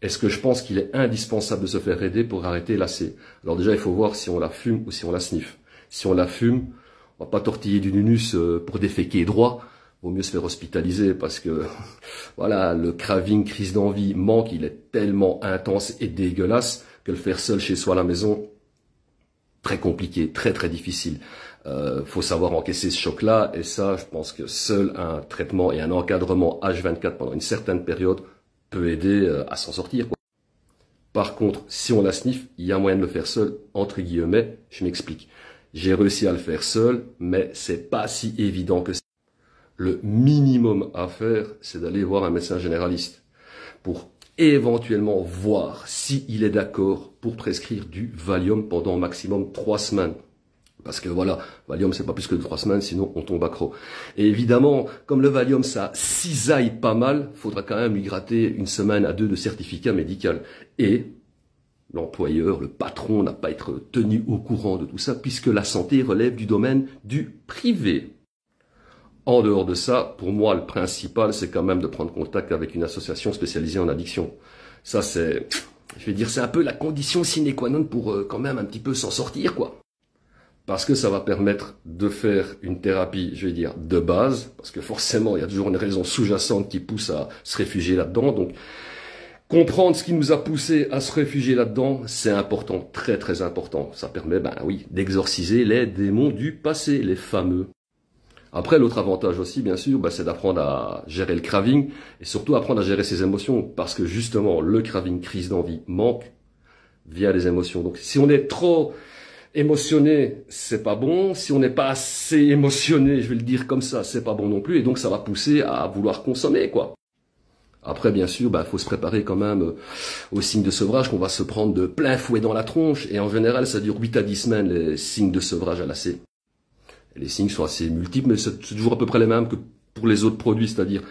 Est-ce que je pense qu'il est indispensable de se faire aider pour arrêter l'AC? Alors déjà, il faut voir si on la fume ou si on la sniffe. Si on la fume, on va pas tortiller du nunus pour déféquer droit. Vaut mieux se faire hospitaliser parce que, voilà, le craving, crise d'envie, manque, il est tellement intense et dégueulasse que le faire seul chez soi à la maison, très compliqué, très très difficile. Faut savoir encaisser ce choc-là, et ça, je pense que seul un traitement et un encadrement H24 pendant une certaine période peut aider à s'en sortir, quoi. Par contre, si on la sniffe, il y a moyen de le faire seul, entre guillemets, je m'explique. J'ai réussi à le faire seul, mais c'est pas si évident que ça. Le minimum à faire, c'est d'aller voir un médecin généraliste pour éventuellement voir s'il est d'accord pour prescrire du Valium pendant au maximum 3 semaines. Parce que voilà, Valium c'est pas plus que 3 semaines, sinon on tombe accro. Et évidemment, comme le Valium ça cisaille pas mal, faudra quand même lui gratter 1 semaine à 2 de certificat médical. Et l'employeur, le patron n'a pas à être tenu au courant de tout ça, puisque la santé relève du domaine du privé. En dehors de ça, pour moi, le principal, c'est quand même de prendre contact avec une association spécialisée en addiction. Ça, c'est, je vais dire, c'est un peu la condition sine qua non pour quand même un petit peu s'en sortir, quoi. Parce que ça va permettre de faire une thérapie, je vais dire, de base, parce que forcément, il y a toujours une raison sous-jacente qui pousse à se réfugier là-dedans. Donc, comprendre ce qui nous a poussé à se réfugier là-dedans, c'est important, très très important. Ça permet, ben oui, d'exorciser les démons du passé, les fameux. Après, l'autre avantage aussi, bien sûr, c'est d'apprendre à gérer le craving et surtout apprendre à gérer ses émotions parce que justement, le craving, crise d'envie, manque via les émotions. Donc, si on est trop émotionné, c'est pas bon. Si on n'est pas assez émotionné, je vais le dire comme ça, c'est pas bon non plus. Et donc, ça va pousser à vouloir consommer, quoi. Après, bien sûr, faut se préparer quand même aux signes de sevrage qu'on va se prendre de plein fouet dans la tronche. Et en général, ça dure 8 à 10 semaines, les signes de sevrage à l'AC. Les signes sont assez multiples, mais c'est toujours à peu près les mêmes que pour les autres produits, c'est-à-dire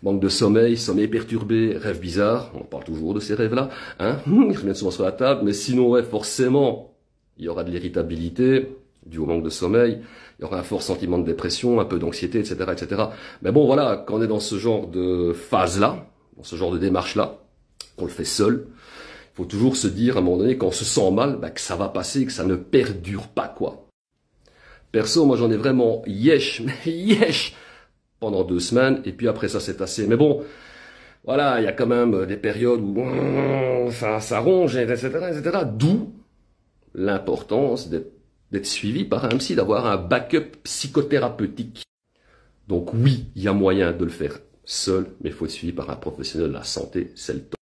manque de sommeil, sommeil perturbé, rêves bizarres. On parle toujours de ces rêves-là, hein. Ils reviennent souvent sur la table, mais sinon, ouais, forcément, il y aura de l'irritabilité, dû au manque de sommeil. Il y aura un fort sentiment de dépression, un peu d'anxiété, etc., etc. Mais bon, voilà, quand on est dans ce genre de phase-là, dans ce genre de démarche-là, qu'on le fait seul, il faut toujours se dire, à un moment donné, quand on se sent mal, que ça va passer, que ça ne perdure pas, quoi. Perso, moi j'en ai vraiment yesh pendant 2 semaines, et puis après ça c'est assez. Mais bon, voilà, il y a quand même des périodes où ça ronge, etc., etc. D'où l'importance d'être suivi par un psy, d'avoir un backup psychothérapeutique. Donc oui, il y a moyen de le faire seul, mais il faut être suivi par un professionnel de la santé, c'est le top.